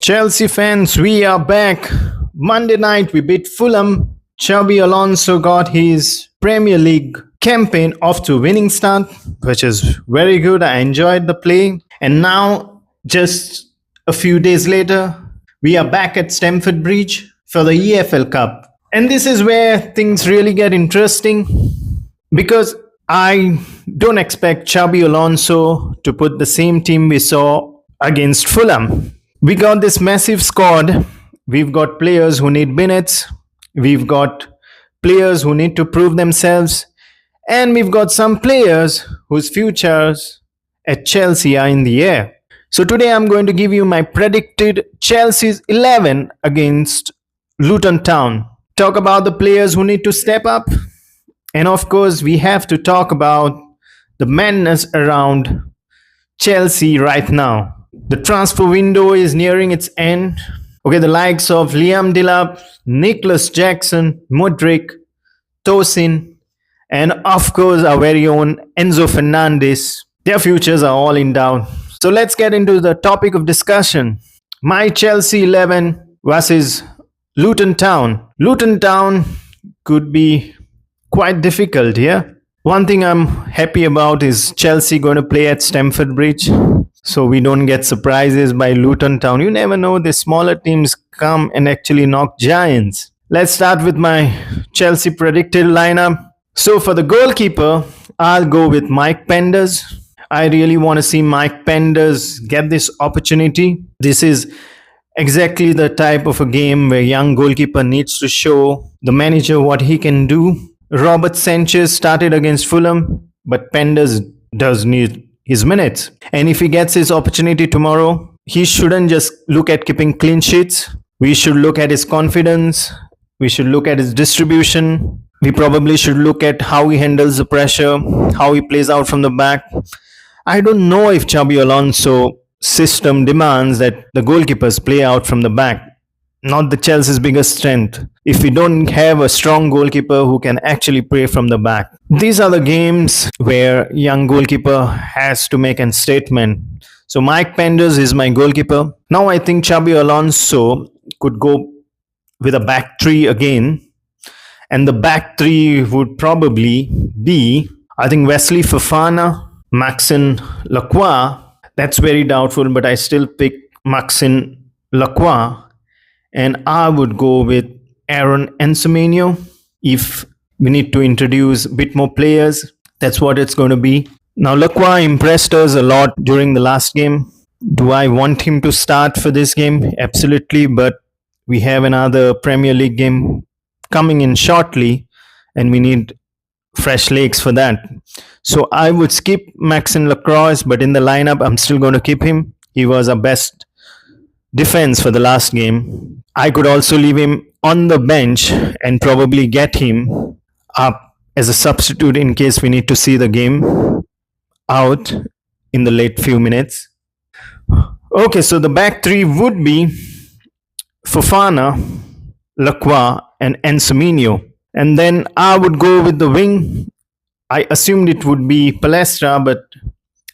Chelsea fans, we are back. Monday night we beat Fulham. Xabi Alonso got his Premier League campaign off to a winning start, which is very good. I enjoyed the play. And now, just a few days later, we are back at Stamford Bridge for the EFL Cup. And this is where things really get interesting because I don't expect Xabi Alonso to put the same team we saw against Fulham. We got this massive squad. We've got players who need minutes. We've got players who need to prove themselves. And we've got some players whose futures at Chelsea are in the air. So today I'm going to give you my predicted Chelsea's 11 against Luton Town. Talk about the players who need to step up. And of course, we have to talk about the madness around Chelsea right now. The transfer window is nearing its end. Okay, the likes of Liam Delap, Nicholas Jackson, Mudryk, Tosin, and of course our very own Enzo Fernandez. Their futures are all in doubt. So let's get into the topic of discussion. My Chelsea 11 versus Luton Town. Luton Town could be quite difficult here. One thing I'm happy about is Chelsea going to play at Stamford Bridge, so we don't get surprises by Luton Town. You never know, the smaller teams come and actually knock giants. Let's start with my Chelsea predicted lineup. So for the goalkeeper, I'll go with Mike Penders. I really want to see Mike Penders get this opportunity. This is exactly the type of a game where young goalkeeper needs to show the manager what he can do. Robert Sanchez started against Fulham, but Penders does need his minutes. And if he gets his opportunity tomorrow, he shouldn't just look at keeping clean sheets. We should look at his confidence. We should look at his distribution. We probably should look at how he handles the pressure, how he plays out from the back. I don't know if Xabi Alonso system demands that the goalkeepers play out from the back. Not the Chelsea's biggest strength. If we don't have a strong goalkeeper who can actually play from the back. These are the games where young goalkeeper has to make a statement. So Mike Penders is my goalkeeper. Now I think Xabi Alonso could go with a back three again. And the back three would probably be, I think, Wesley Fofana, Maxime Lacroix. That's very doubtful, but I still pick Maxime Lacroix. And I would go with Aaron Ensemenyo. If we need to introduce a bit more players, that's what it's going to be. Now, Lacroix impressed us a lot during the last game. Do I want him to start for this game? Absolutely, but we have another Premier League game coming in shortly, and we need fresh legs for that. So I would skip Maxime Lacroix, but in the lineup, I'm still going to keep him. He was our best defense for the last game. I could also leave him on the bench and probably get him up as a substitute in case we need to see the game out in the late few minutes. Okay, so the back three would be Fofana, Lacroix, and Ensemenyo. And then I would go with the wing. I assumed it would be Palestra, but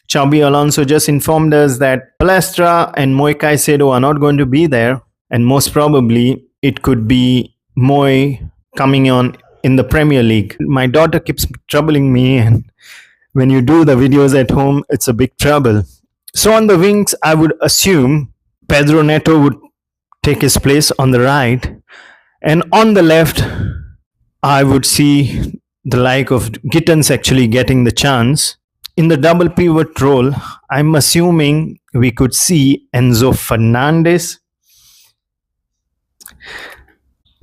Xabi Alonso just informed us that Palestra and Moy Caicedo are not going to be there. And most probably it could be Moy coming on in the Premier League. My daughter keeps troubling me, and when you do the videos at home, it's a big trouble. So on the wings, I would assume Pedro Neto would take his place on the right. And on the left, I would see the like of Gittins actually getting the chance. In the double pivot role, I'm assuming we could see Enzo Fernandez.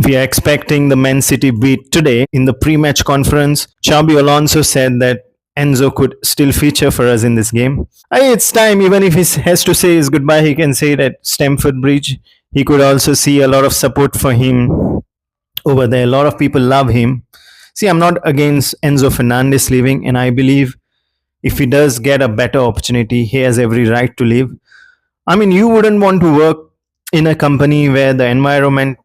We are expecting the Man City beat today. In the pre-match conference, Xabi Alonso said that Enzo could still feature for us in this game. It's time, even if he has to say his goodbye, he can say it at Stamford Bridge. He could also see a lot of support for him over there. A lot of people love him. See, I'm not against Enzo Fernandez leaving, and I believe if he does get a better opportunity, he has every right to leave. I mean, you wouldn't want to work in a company where the environment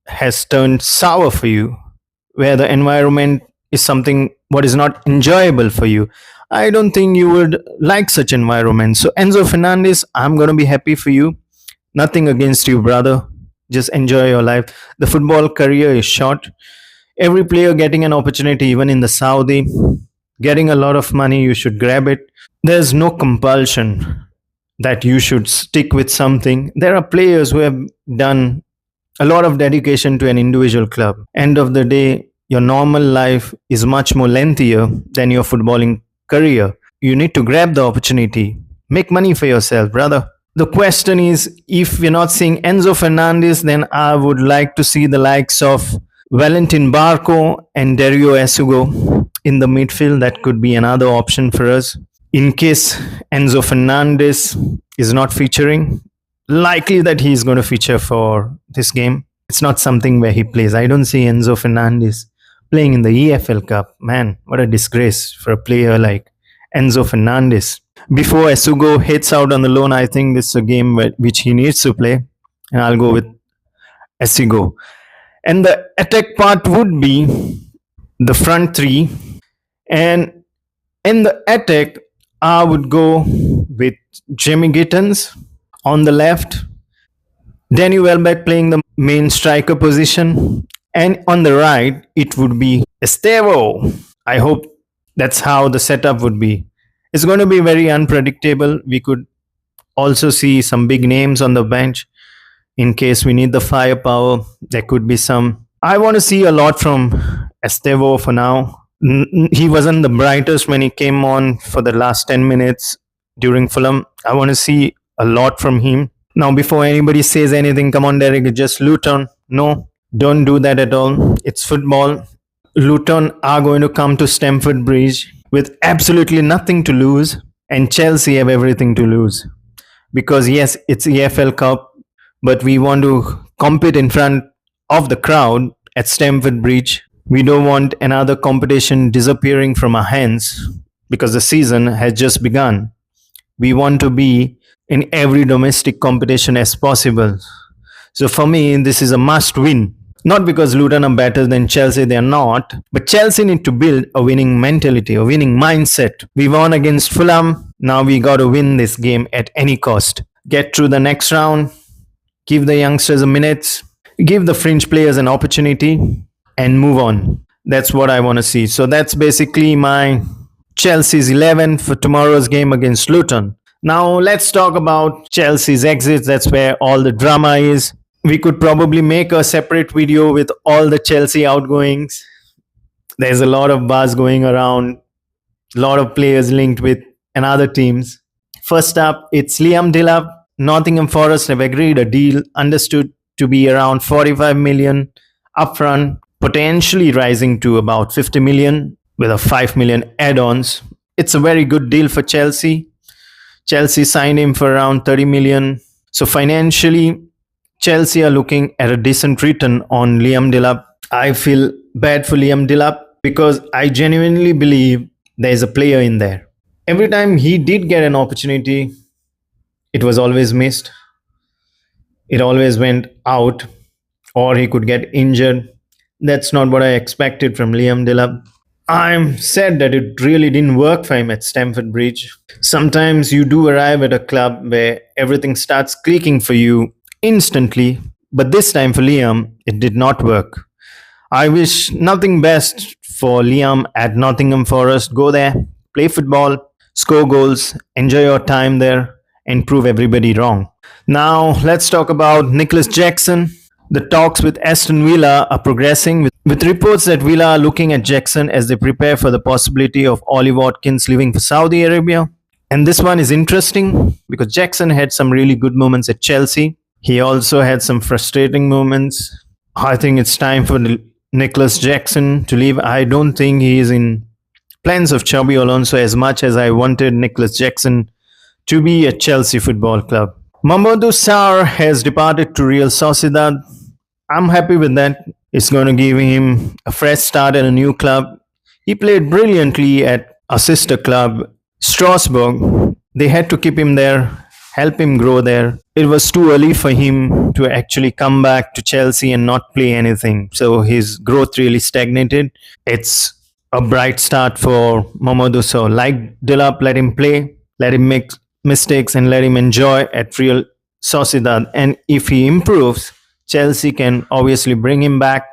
has turned sour for you, where the environment is something what is not enjoyable for you. I don't think you would like such environment. So Enzo Fernandez, I'm going to be happy for you. Nothing against you, brother. Just enjoy your life. The football career is short. Every player getting an opportunity, even in the Saudi, getting a lot of money, you should grab it. There's no compulsion that you should stick with something. There are players who have done a lot of dedication to an individual club. End of the day, your normal life is much more lengthier than your footballing career. You need to grab the opportunity. Make money for yourself, brother. The question is, if we're not seeing Enzo Fernandez, then I would like to see the likes of Valentin Barco and Dario Esugo in the midfield. That could be another option for us. In case Enzo Fernandez is not featuring, likely that he's going to feature for this game. It's not something where he plays. I don't see Enzo Fernandez playing in the EFL Cup. Man, what a disgrace for a player like Enzo Fernandez. Before Esugo heads out on the loan, I think this is a game which he needs to play, and I'll go with Esugo. And the attack part would be the front three, and in the attack, I would go with Jamie Gittens on the left, Danny Welbeck playing the main striker position, and on the right, it would be Estevo. I hope that's how the setup would be. It's going to be very unpredictable. We could also see some big names on the bench in case we need the firepower. There could be some. I want to see a lot from Estevo for now. He wasn't the brightest when he came on for the last 10 minutes during Fulham. I want to see a lot from him. Now, before anybody says anything, come on, Derek, it's just Luton. No, don't do that at all. It's football. Luton are going to come to Stamford Bridge with absolutely nothing to lose, and Chelsea have everything to lose. Because yes, it's EFL Cup, but we want to compete in front of the crowd at Stamford Bridge. We don't want another competition disappearing from our hands because the season has just begun. We want to be in every domestic competition as possible. So for me, this is a must win. Not because Luton are better than Chelsea, they are not. But Chelsea need to build a winning mentality, a winning mindset. We won against Fulham. Now we got to win this game at any cost. Get through the next round. Give the youngsters a minute. Give the fringe players an opportunity and move on. That's what I want to see. So that's basically my Chelsea's 11 for tomorrow's game against Luton. Now let's talk about Chelsea's exits. That's where all the drama is. We could probably make a separate video with all the Chelsea outgoings. There's a lot of buzz going around, a lot of players linked with another teams. First up, it's Liam Delap. Nottingham Forest have agreed a deal understood to be around 45 million upfront, potentially rising to about 50 million with a 5 million add-ons. It's a very good deal for Chelsea. Chelsea signed him for around 30 million. So financially, Chelsea are looking at a decent return on Liam Delap. I feel bad for Liam Delap because I genuinely believe there's a player in there. Every time he did get an opportunity, it was always missed. It always went out, or he could get injured. That's not what I expected from Liam Delap. I'm sad that it really didn't work for him at Stamford Bridge. Sometimes you do arrive at a club where everything starts clicking for you instantly, but this time for Liam, it did not work. I wish nothing best for Liam at Nottingham Forest. Go there, play football, score goals, enjoy your time there, and prove everybody wrong. Now, let's talk about Nicholas Jackson. The talks with Aston Villa are progressing, with reports that Villa are looking at Jackson as they prepare for the possibility of Ollie Watkins leaving for Saudi Arabia. And this one is interesting because Jackson had some really good moments at Chelsea. He also had some frustrating moments. I think it's time for Nicholas Jackson to leave. I don't think he is in plans of Xabi Alonso as much as I wanted Nicholas Jackson to be at Chelsea Football Club. Mamadou Sarr has departed to Real Sociedad. I'm happy with that. It's going to give him a fresh start at a new club. He played brilliantly at a sister club, Strasbourg. They had to keep him there, help him grow there. It was too early for him to actually come back to Chelsea and not play anything. So his growth really stagnated. It's a bright start for Mamadou Sarr. Like Delap, let him play, let him make mistakes and let him enjoy at Real Sociedad, and if he improves, Chelsea can obviously bring him back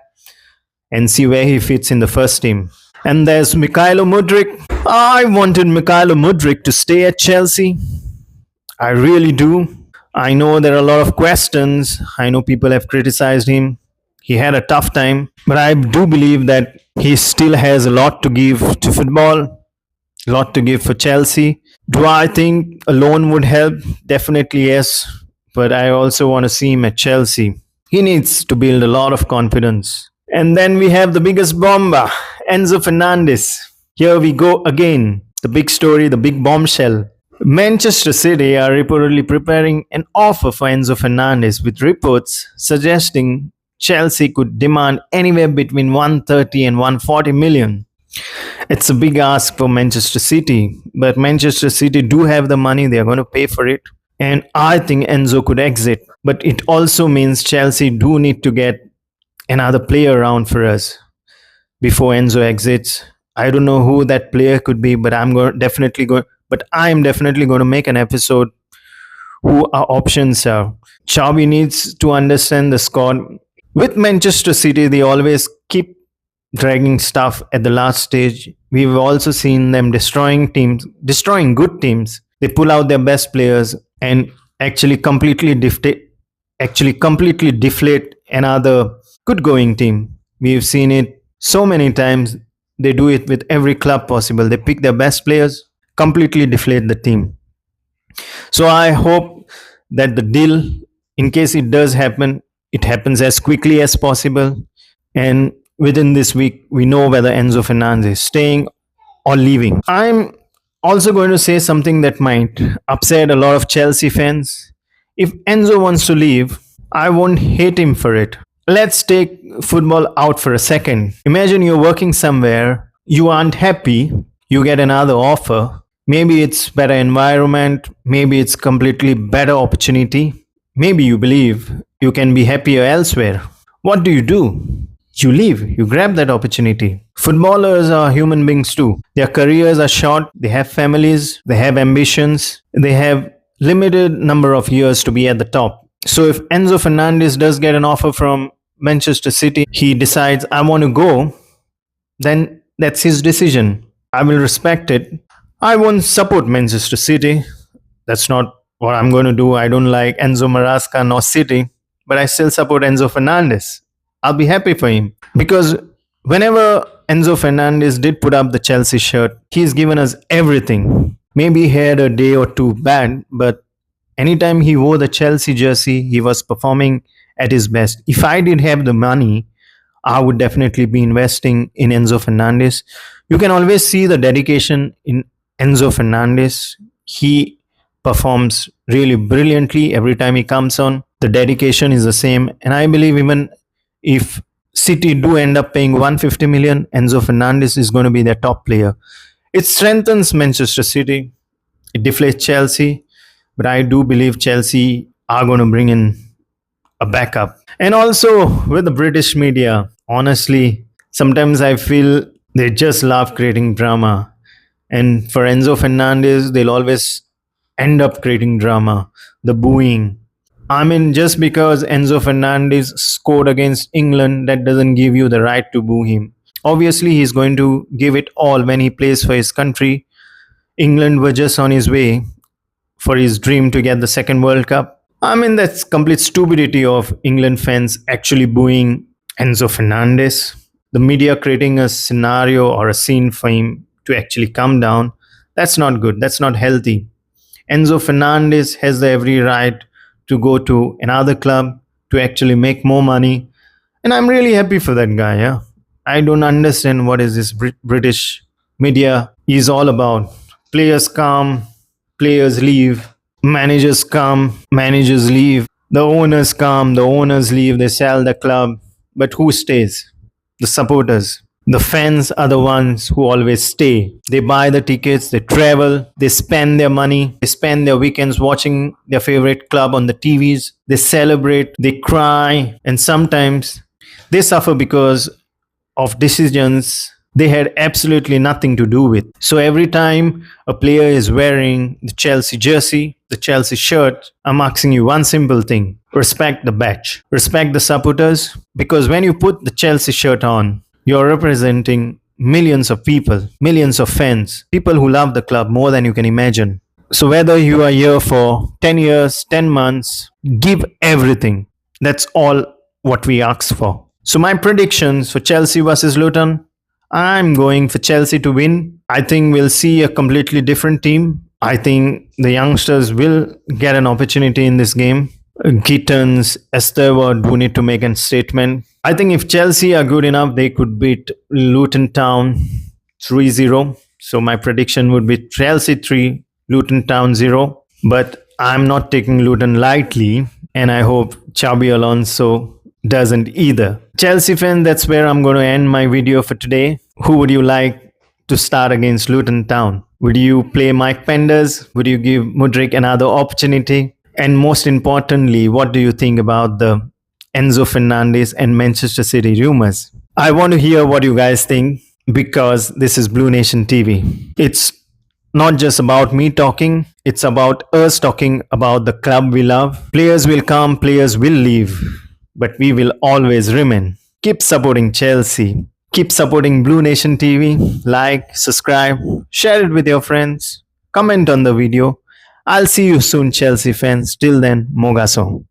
and see where he fits in the first team. And there's Mikhailo Mudryk. I wanted Mikhailo Mudryk to stay at Chelsea. I really do. I know there are a lot of questions. I know people have criticized him. He had a tough time, but I do believe that he still has a lot to give to football, a lot to give for Chelsea. Do I think a loan would help? Definitely yes. But I also want to see him at Chelsea. He needs to build a lot of confidence. And then we have the biggest bomba, Enzo Fernandez. Here we go again. The big story, the big bombshell. Manchester City are reportedly preparing an offer for Enzo Fernandez, with reports suggesting Chelsea could demand anywhere between 130 and 140 million. It's a big ask for Manchester City, but Manchester City do have the money, they are going to pay for it. And I think Enzo could exit. But it also means Chelsea do need to get another player around for us before Enzo exits. I don't know who that player could be, but I'm definitely going to make an episode who our options are. Xabi needs to understand the squad. With Manchester City, they always keep dragging stuff at the last stage. We've also seen them destroying good teams. They pull out their best players and actually completely deflate another good going team. We've seen it so many times. They do it with every club possible. They pick their best players, completely deflate the team. So I hope that the deal, in case it does happen, it happens as quickly as possible. And within this week, we know whether Enzo Fernandez is staying or leaving. I'm also going to say something that might upset a lot of Chelsea fans. If Enzo wants to leave, I won't hate him for it. Let's take football out for a second. Imagine you're working somewhere, you aren't happy, you get another offer. Maybe it's better environment, maybe it's completely better opportunity. Maybe you believe you can be happier elsewhere. What do? You leave, you grab that opportunity. Footballers are human beings too. Their careers are short, they have families, they have ambitions, they have limited number of years to be at the top. So if Enzo Fernandez does get an offer from Manchester City, he decides, I want to go, then that's his decision. I will respect it. I won't support Manchester City. That's not what I'm going to do. I don't like Enzo Maresca nor City, but I still support Enzo Fernandez. I'll be happy for him, because whenever Enzo Fernandez did put up the Chelsea shirt, he's given us everything. Maybe he had a day or two bad, but anytime he wore the Chelsea jersey, he was performing at his best. If I did have the money, I would definitely be investing in Enzo Fernandez. You can always see the dedication in Enzo Fernandez. He performs really brilliantly every time he comes on. The dedication is the same, and I believe even if City do end up paying 150 million, Enzo Fernandez is going to be their top player. It strengthens Manchester City. It deflates Chelsea. But I do believe Chelsea are going to bring in a backup. And also with the British media, honestly, sometimes I feel they just love creating drama. And for Enzo Fernandez, they'll always end up creating drama. The booing. I mean, just because Enzo Fernandez scored against England, that doesn't give you the right to boo him. Obviously, he's going to give it all when he plays for his country. England were just on his way for his dream to get the second World Cup. I mean, that's complete stupidity of England fans actually booing Enzo Fernandez. The media creating a scenario or a scene for him to actually come down. That's not good. That's not healthy. Enzo Fernandez has the every right to go to another club to actually make more money. And I'm really happy for that guy. Yeah, I don't understand what is this British media is all about. Players come, players leave. Managers come, managers leave. The owners come, the owners leave. They sell the club. But who stays? The supporters. The fans are the ones who always stay. They buy the tickets, they travel, they spend their money, they spend their weekends watching their favorite club on the TVs. They celebrate, they cry, and sometimes they suffer because of decisions they had absolutely nothing to do with. So every time a player is wearing the Chelsea jersey, the Chelsea shirt, I'm asking you one simple thing: respect the badge, respect the supporters, because when you put the Chelsea shirt on, you're representing millions of people, millions of fans, people who love the club more than you can imagine. So whether you are here for 10 years, 10 months, give everything. That's all what we ask for. So my predictions for Chelsea versus Luton: I'm going for Chelsea to win. I think we'll see a completely different team. I think the youngsters will get an opportunity in this game. Gittins, Estevard who need to make a statement. I think if Chelsea are good enough, they could beat Luton Town 3-0. So my prediction would be Chelsea 3, Luton Town 0. But I'm not taking Luton lightly, and I hope Xabi Alonso doesn't either. Chelsea fan, that's where I'm going to end my video for today. Who would you like to start against Luton Town? Would you play Mike Penders? Would you give Mudryk another opportunity? And most importantly, what do you think about the Enzo Fernandez and Manchester City rumours? I want to hear what you guys think, because this is Blue Nation TV. It's not just about me talking, it's about us talking about the club we love. Players will come, players will leave, but we will always remain. Keep supporting Chelsea. Keep supporting Blue Nation TV. Like, subscribe, share it with your friends, comment on the video. I'll see you soon, Chelsea fans. Till then, Mogaso.